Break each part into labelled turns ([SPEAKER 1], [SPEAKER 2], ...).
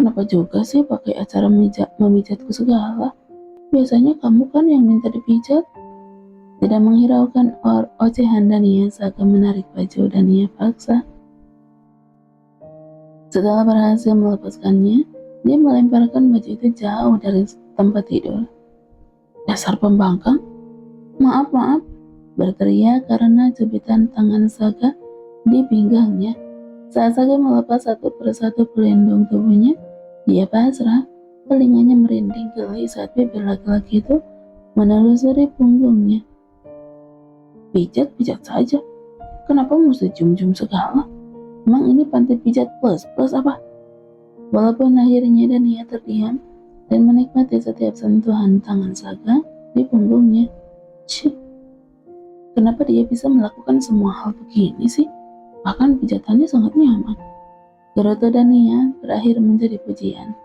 [SPEAKER 1] kenapa juga sih pakai acara memijatku segala? Biasanya kamu kan yang minta dipijat. Tidak menghiraukan ocehan Dania, Saga menarik baju Dania paksa. Setelah berhasil melepaskannya, dia melemparkan baju itu jauh dari tempat tidur. Dasar pembangkang! Maaf, berteriak karena cubitan tangan Saga di pinggangnya. Saat Saga melepas satu persatu pelindung tubuhnya, dia pasrah. Telinganya merinding geli saat bibir laki-laki itu menelusuri punggungnya. Pijat saja. Kenapa mesti cium-cium segala? Emang ini pantai pijat plus apa? Walaupun akhirnya Dania terdiam dan menikmati setiap sentuhan tangan Saga di punggungnya. Cih, kenapa dia bisa melakukan semua hal begini sih? Bahkan pijatannya sangat nyaman. Gerutu Dania berakhir menjadi pujian.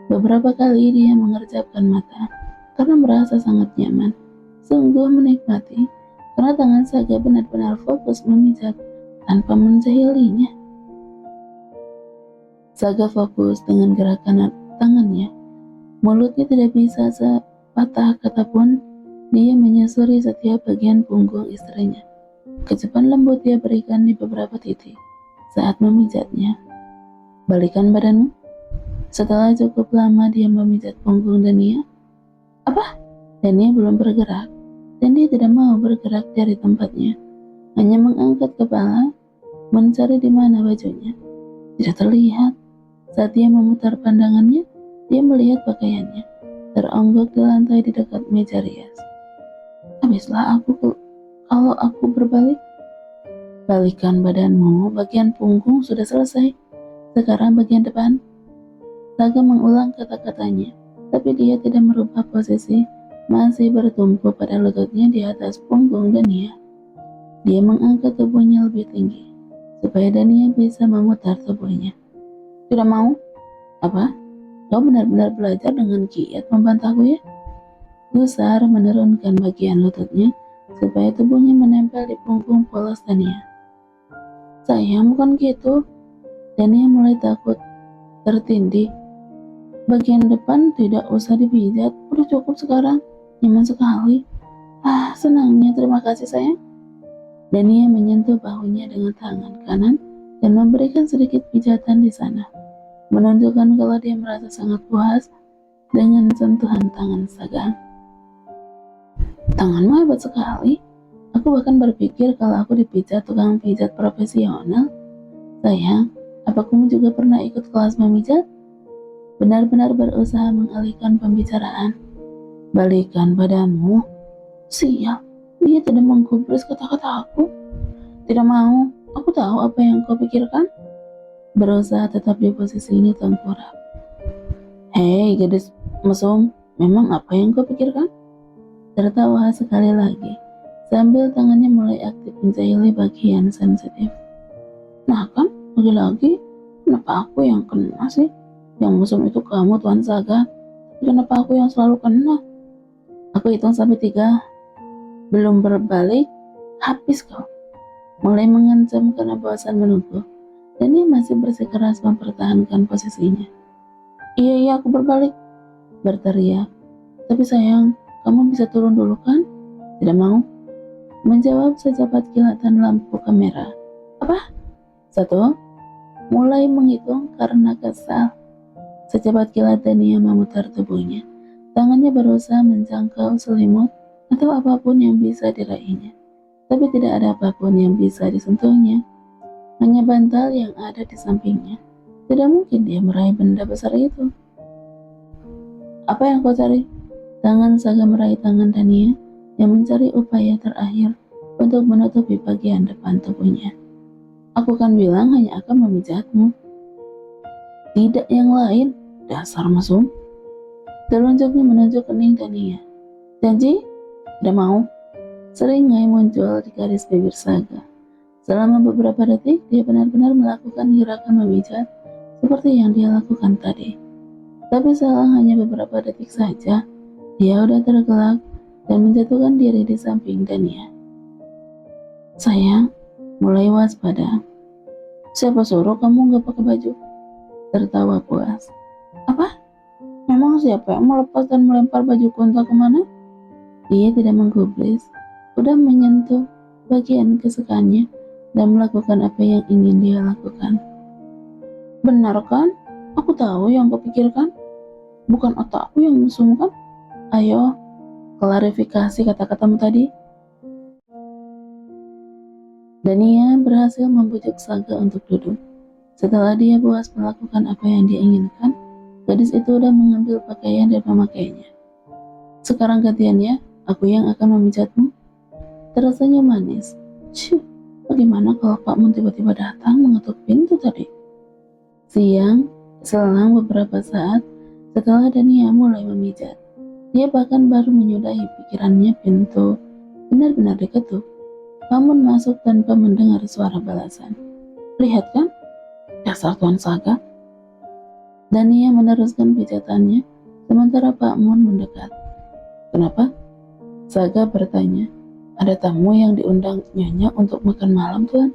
[SPEAKER 1] Beberapa kali dia mengerjapkan mata karena merasa sangat nyaman. Sungguh menikmati karena tangan Saga benar-benar fokus memijat tanpa menjahilinya. Saga fokus dengan gerakan tangannya. Mulutnya tidak bisa sepatah kata pun. Dia menyusuri setiap bagian punggung istrinya. Kecupan lembut dia berikan di beberapa titik saat memijatnya. Balikan badanmu. Setelah cukup lama dia memijat punggung Dania. Apa? Dania belum bergerak dan dia tidak mau bergerak dari tempatnya. Hanya mengangkat kepala, mencari di mana bajunya. Tidak terlihat. Saat dia memutar pandangannya, dia melihat pakaiannya teronggok di lantai di dekat meja rias. Habislah kalau aku berbalik. Balikan badanmu, bagian punggung sudah selesai. Sekarang bagian depan. Saga mengulang kata-katanya, tapi dia tidak merubah posisi, masih bertumpu pada lututnya di atas punggung Dania. Dia mengangkat tubuhnya lebih tinggi, supaya Dania bisa memutar tubuhnya. Tidak mau? Apa? Kau benar-benar belajar dengan giat membantahku ya? Gusar menurunkan bagian lututnya, supaya tubuhnya menempel di punggung polos Dania. Sayang, bukan gitu. Dania mulai takut, tertindih. Bagian depan tidak usah dipijat, udah cukup sekarang, nyaman sekali. Senangnya, terima kasih sayang. Dania menyentuh bahunya dengan tangan kanan dan memberikan sedikit pijatan di sana, menunjukkan kalau dia merasa sangat puas dengan sentuhan tangan Saga. Tanganmu hebat sekali. Aku bahkan berpikir kalau aku dipijat tukang pijat profesional. Sayang, apa kamu juga pernah ikut kelas memijat? Benar-benar berusaha mengalihkan pembicaraan. Balikan badanmu. Sial, dia tidak menggubris kata-kata aku. Tidak mau, aku tahu apa yang kau pikirkan. Berusaha tetap di posisinya tengkurap. Hei gadis mesum, memang apa yang kau pikirkan? Tertawa sekali lagi, sambil tangannya mulai aktif menjahili bagian sensitif. Nah kan, lagi-lagi, kenapa aku yang kena sih? Yang musuh itu kamu, Tuan Saga. Tapi kenapa aku yang selalu kena? Aku hitung sampai 3. Belum berbalik, habis kau. Mulai mengancam karena bosan menunggu. Dan dia masih bersikeras mempertahankan posisinya. Iya, aku berbalik. Berteriak. Tapi sayang, kamu bisa turun dulu kan? Tidak mau. Menjawab sejabat kilatan lampu kamera. Apa? 1. Mulai menghitung karena kesal. Secepat kilat Dania memutar tubuhnya. Tangannya berusaha menjangkau selimut atau apapun yang bisa diraihnya. Tapi tidak ada apapun yang bisa disentuhnya. Hanya bantal yang ada di sampingnya. Tidak mungkin dia meraih benda besar itu. Apa yang kau cari? Tangan Saga meraih tangan Dania yang mencari upaya terakhir untuk menutupi bagian depan tubuhnya. Aku kan bilang hanya akan memijatmu. Tidak yang lain, dasar mesum. Telunjuknya menunjuk kening Dania. Janji? Tidak mau. Seringai muncul di garis bibir Saga. Selama beberapa detik, dia benar-benar melakukan gerakan memijat seperti yang dia lakukan tadi. Tapi selang hanya beberapa detik saja, dia udah tergelak dan menjatuhkan diri di samping Dania. Sayang, mulai waspada. Siapa suruh kamu gak pakai baju? Tertawa puas. Apa? Memang siapa yang melepas dan melempar bajuku entah kemana? Dia tidak menggubris, udah menyentuh bagian kesukaannya dan melakukan apa yang ingin dia lakukan. Benar kan? Aku tahu yang kau pikirkan. Bukan otakku yang mesum kan? Ayo, klarifikasi kata-katamu tadi. Dania berhasil membujuk Saga untuk duduk. Setelah dia puas melakukan apa yang dia inginkan, gadis itu udah mengambil pakaian dan memakainya. Sekarang gantiannya, aku yang akan memijatmu. Tersenyum manis. Cih, bagaimana kalau Pak Mun tiba-tiba datang mengetuk pintu tadi? Selang beberapa saat setelah Dania mulai memijat, dia bahkan baru menyudahi pikirannya pintu benar-benar diketuk. Pak Mun masuk tanpa mendengar suara balasan. Lihat kan, dasar Tuan Saga. Dania meneruskan pijatannya sementara Pak Mun mendekat. Kenapa? Saga bertanya. Ada tamu yang diundang Nyonya untuk makan malam, Tuan.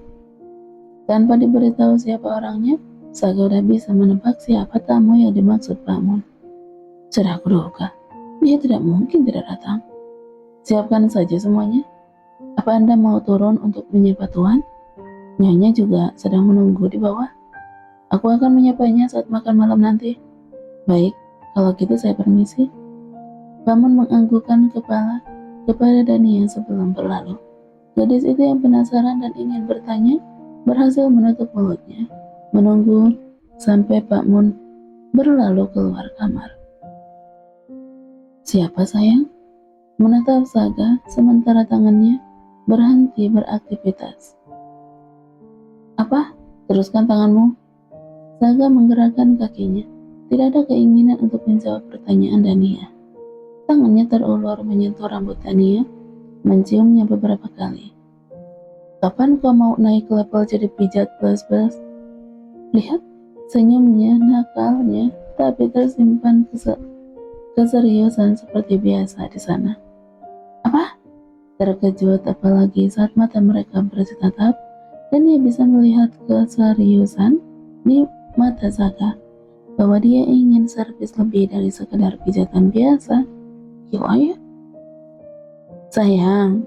[SPEAKER 1] Tanpa diberitahu siapa orangnya, Saga udah bisa menebak siapa tamu yang dimaksud Pak Mun. Sudah aku duga, dia tidak mungkin tidak datang. Siapkan saja semuanya. Apa Anda mau turun untuk menyapa Tuan? Nyonya juga sedang menunggu di bawah. Aku akan menyapanya saat makan malam nanti. Baik, kalau gitu saya permisi. Pak Mun menganggukkan kepala kepada Dania sebelum berlalu. Gadis itu yang penasaran dan ingin bertanya berhasil menutup mulutnya, menunggu sampai Pak Mun berlalu keluar kamar. Siapa sayang? Menatap Saga sementara tangannya berhenti beraktivitas. Apa? Teruskan tanganmu. Saga menggerakkan kakinya. Tidak ada keinginan untuk menjawab pertanyaan Dania. Tangannya terulur menyentuh rambut Dania, menciumnya beberapa kali. Kapan kau mau naik level jadi pijat plus-plus? Lihat, senyumnya, nakalnya, tapi tersimpan keseriusan seperti biasa di sana. Apa? Terkejut apalagi saat mata mereka bertatap dan dia bisa melihat keseriusan di mata Saga bahwa dia ingin servis lebih dari sekedar pijatan biasa. Gila ya? Sayang,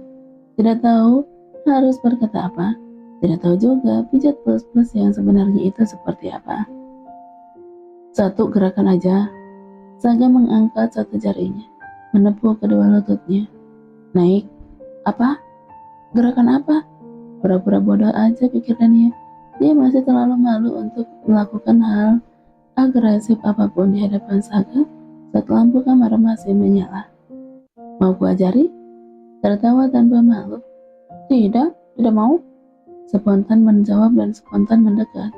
[SPEAKER 1] tidak tahu harus berkata apa. Tidak tahu juga pijat plus-plus yang sebenarnya itu seperti apa. Satu gerakan aja. Saga mengangkat satu jarinya, menepuk kedua lututnya. Naik. Apa? Gerakan apa? Pura-pura bodoh aja pikirkannya. Dia masih terlalu malu untuk melakukan hal agresif apapun di hadapan Saga saat lampu kamar masih menyala. Mau ku ajari? Tertawa tanpa malu. Tidak mau. Spontan menjawab dan spontan mendekat.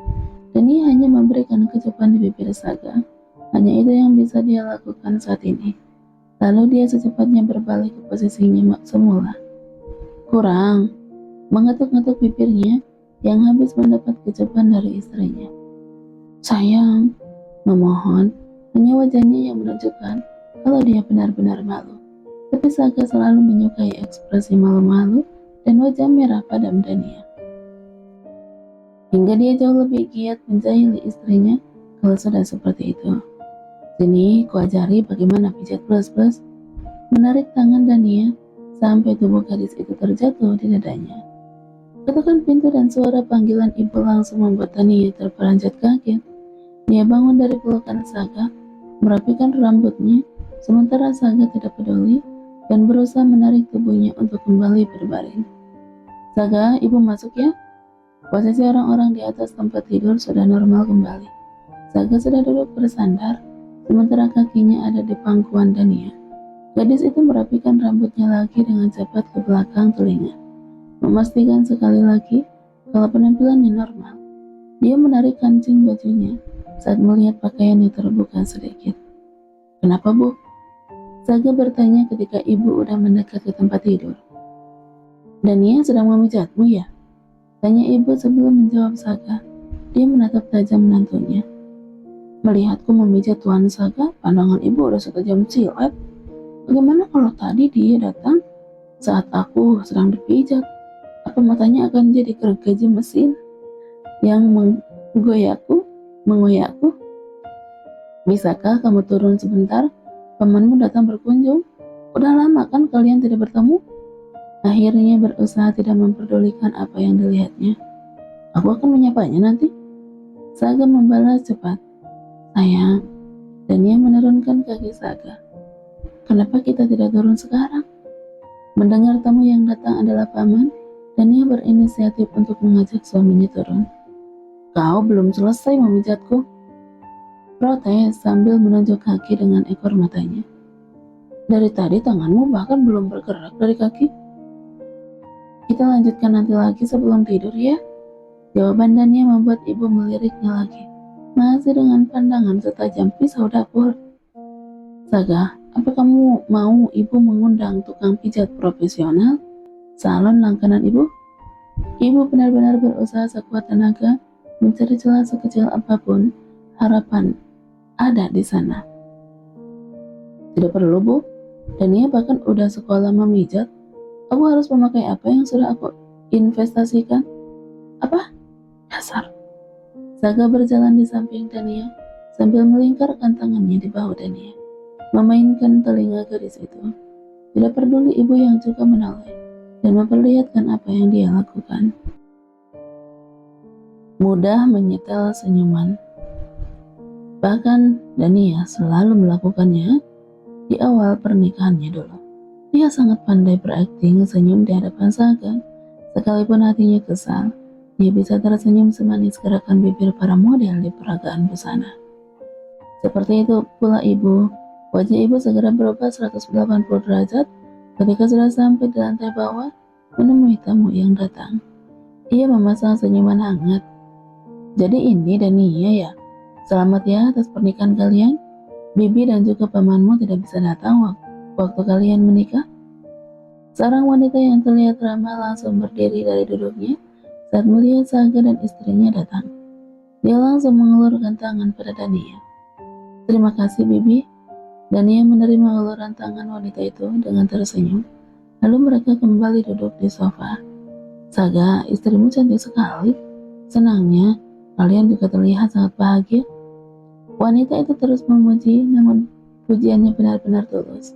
[SPEAKER 1] Dan ia hanya memberikan kecupan di bibir Saga. Hanya itu yang bisa dia lakukan saat ini. Lalu dia secepatnya berbalik ke posisinya semula. Kurang. Mengetuk-ngetuk bibirnya yang habis mendapat kecupan dari istrinya. Sayang, memohon, hanya wajahnya yang menunjukkan kalau dia benar-benar malu. Tapi Saga selalu menyukai ekspresi malu-malu dan wajah merah padam Dania. Hingga dia jauh lebih giat menjahili istrinya kalau sudah seperti itu. Sini, ku ajari bagaimana pijat plus-plus. Menarik tangan Dania sampai tubuh gadis itu terjatuh di dadanya. Ketukan pintu dan suara panggilan ibu langsung membuat Dania terperanjat kaget. Dia bangun dari pelukan Saga, merapikan rambutnya, sementara Saga tidak peduli dan berusaha menarik tubuhnya untuk kembali berbaring. Saga, ibu masuk ya. Posisi orang-orang di atas tempat tidur sudah normal kembali. Saga sudah duduk bersandar, sementara kakinya ada di pangkuan Dania. Gadis itu merapikan rambutnya lagi dengan cepat ke belakang telinga, memastikan sekali lagi kalau penampilannya normal. Dia menarik kancing bajunya saat melihat pakaiannya terbuka sedikit. Kenapa, Bu? Saga bertanya ketika ibu udah mendekat ke tempat tidur. Dania sedang memijatmu ya? Tanya ibu sebelum menjawab Saga. Dia menatap tajam menantunya. Melihatku memijat Tuan Saga, pandangan ibu udah setajam silet. Bagaimana kalau tadi dia datang saat aku sedang dipijat? Apa matanya akan jadi gergaji mesin yang mengoyakku? Bisakah kamu turun sebentar? Pamanmu datang berkunjung. Udah lama kan kalian tidak bertemu? Akhirnya berusaha tidak memperdulikan apa yang dilihatnya. Aku akan menyapanya nanti. Saga membalas cepat. Sayang, dan ia menurunkan kaki Saga. Kenapa kita tidak turun sekarang? Mendengar tamu yang datang adalah paman, dan ia berinisiatif untuk mengajak suaminya turun. Kau belum selesai memijatku. Protes sambil menunjuk kaki dengan ekor matanya. Dari tadi tanganmu bahkan belum bergerak dari kaki. Kita lanjutkan nanti lagi sebelum tidur ya. Jawaban Dania membuat ibu meliriknya lagi. Masih dengan pandangan setajam pisau dapur. Saga, apa kamu mau ibu mengundang tukang pijat profesional? Salon langganan ibu? Ibu benar-benar berusaha sekuat tenaga mencari celah sekecil apapun harapan ada di sana. Tidak perlu bu, Dania bahkan udah sekolah memijat. Aku harus memakai apa yang sudah aku investasikan? Apa? Dasar. Saga berjalan di samping Dania sambil melingkarkan tangannya di bahu Dania, memainkan telinga gadis itu. Tidak peduli ibu yang juga menoleh dan memperlihatkan apa yang dia lakukan. Mudah menyetel senyuman. Bahkan Dania selalu melakukannya di awal pernikahannya dulu. Dia sangat pandai berakting senyum di hadapan Saga. Sekalipun hatinya kesal, dia bisa tersenyum semanis gerakan bibir para model di peragaan busana. Seperti itu pula ibu. Wajah ibu segera berubah 180 derajat ketika sudah sampai di lantai bawah menemui tamu yang datang. Ia memasang senyuman hangat. Jadi ini Dania ya? Selamat ya atas pernikahan kalian. Bibi dan juga pamanmu tidak bisa datang waktu kalian menikah. Seorang wanita yang terlihat ramah langsung berdiri dari duduknya saat melihat Saga dan istrinya datang. Dia langsung mengelurkan tangan pada Dania. Terima kasih Bibi. Dania menerima uluran tangan wanita itu dengan tersenyum. Lalu mereka kembali duduk di sofa. Saga, istrimu cantik sekali. Senangnya, kalian juga terlihat sangat bahagia. Wanita itu terus memuji, namun pujiannya benar-benar tulus.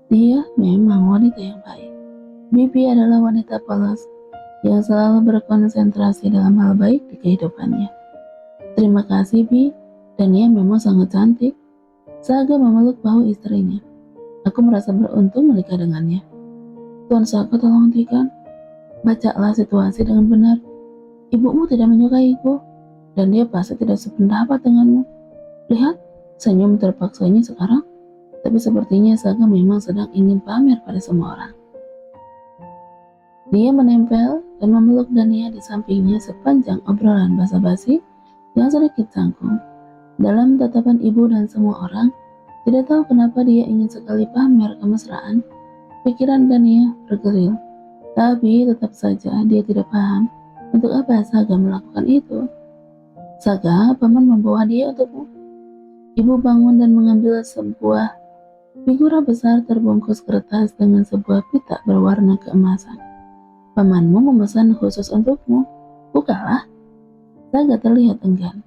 [SPEAKER 1] Dia memang wanita yang baik. Bibi adalah wanita polos yang selalu berkonsentrasi dalam hal baik di kehidupannya. Terima kasih Bi, dan dia memang sangat cantik. Saga memeluk bahu istrinya. Aku merasa beruntung menikah dengannya. Tuan Saga tolong hentikan. Bacalah situasi dengan benar. Ibumu tidak menyukaiku, dan dia pasti tidak sependapat denganmu. Lihat, senyum terpaksanya sekarang, tapi sepertinya Saga memang sedang ingin pamer pada semua orang. Dia menempel dan memeluk Dania di sampingnya sepanjang obrolan basa-basi yang sedikit canggung. Dalam tatapan ibu dan semua orang, tidak tahu kenapa dia ingin sekali pamer kemesraan. Pikiran Dania bergeril, tapi tetap saja dia tidak paham untuk apa Saga melakukan itu. Saga, paman membawa dia untukmu. Ibu bangun dan mengambil sebuah figura besar terbungkus kertas dengan sebuah pita berwarna keemasan. Pamanmu memesan khusus untukmu. Bukalah. Saga terlihat enggan.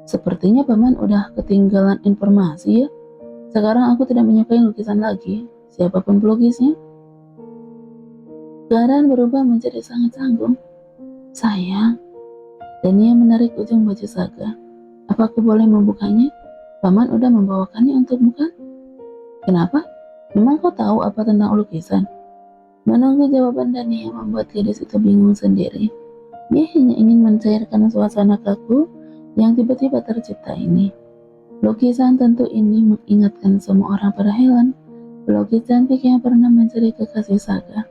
[SPEAKER 1] Sepertinya paman udah ketinggalan informasi ya. Sekarang aku tidak menyukai lukisan lagi, siapapun pelukisnya. Keadaan berubah menjadi sangat canggung. Sayang. Dania menarik ujung baju Saga. Apa aku boleh membukanya? Paman udah membawakannya untukmu kan? Kenapa? Memang kau tahu apa tentang lukisan? Menunggu jawaban Dania membuat gadis itu bingung sendiri. Dia hanya ingin mencairkan suasana kaku yang tiba-tiba tercipta ini. Lukisan tentu ini mengingatkan semua orang pada Helen, pelukis cantik yang pernah menjadi kekasih Saga.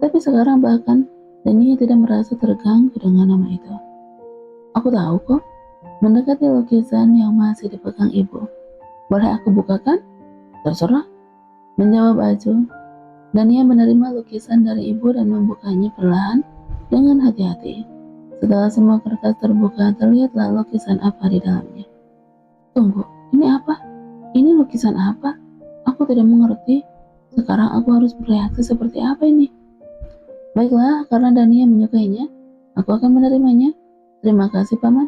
[SPEAKER 1] Tapi sekarang bahkan Dania tidak merasa terganggu dengan nama itu. Aku tahu kok. Mendekati lukisan yang masih dipegang ibu. Boleh aku bukakan? Terserah. Menjawab Aju. Dania menerima lukisan dari ibu dan membukanya perlahan dengan hati-hati. Setelah semua kertas terbuka, terlihatlah lukisan apa di dalamnya. Tunggu, ini apa? Ini lukisan apa? Aku tidak mengerti. Sekarang aku harus bereaksi seperti apa ini? Baiklah, karena Dania menyukainya, aku akan menerimanya. Terima kasih, Paman.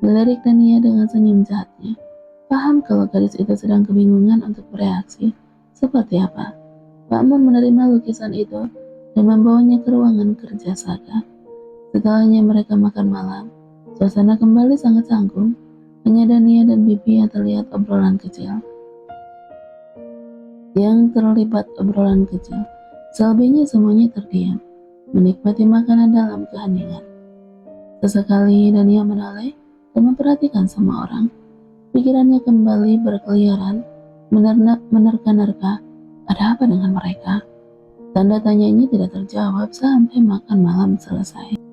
[SPEAKER 1] Melirik Dania dengan senyum jahatnya. paham kalau gadis itu sedang kebingungan untuk bereaksi. Seperti apa? Pak Mun menerima lukisan itu dan membawanya ke ruangan kerja Saga. Setelahnya mereka makan malam, suasana kembali sangat canggung. Hanya Dania dan Bibi yang terlihat obrolan kecil. Selebihnya semuanya terdiam, menikmati makanan dalam keheningan. Sesekali Dania menoleh dan memperhatikan semua orang. Pikirannya kembali berkeliaran, menerka-nerka, ada apa dengan mereka? Tanda tanya ini tidak terjawab sampai makan malam selesai.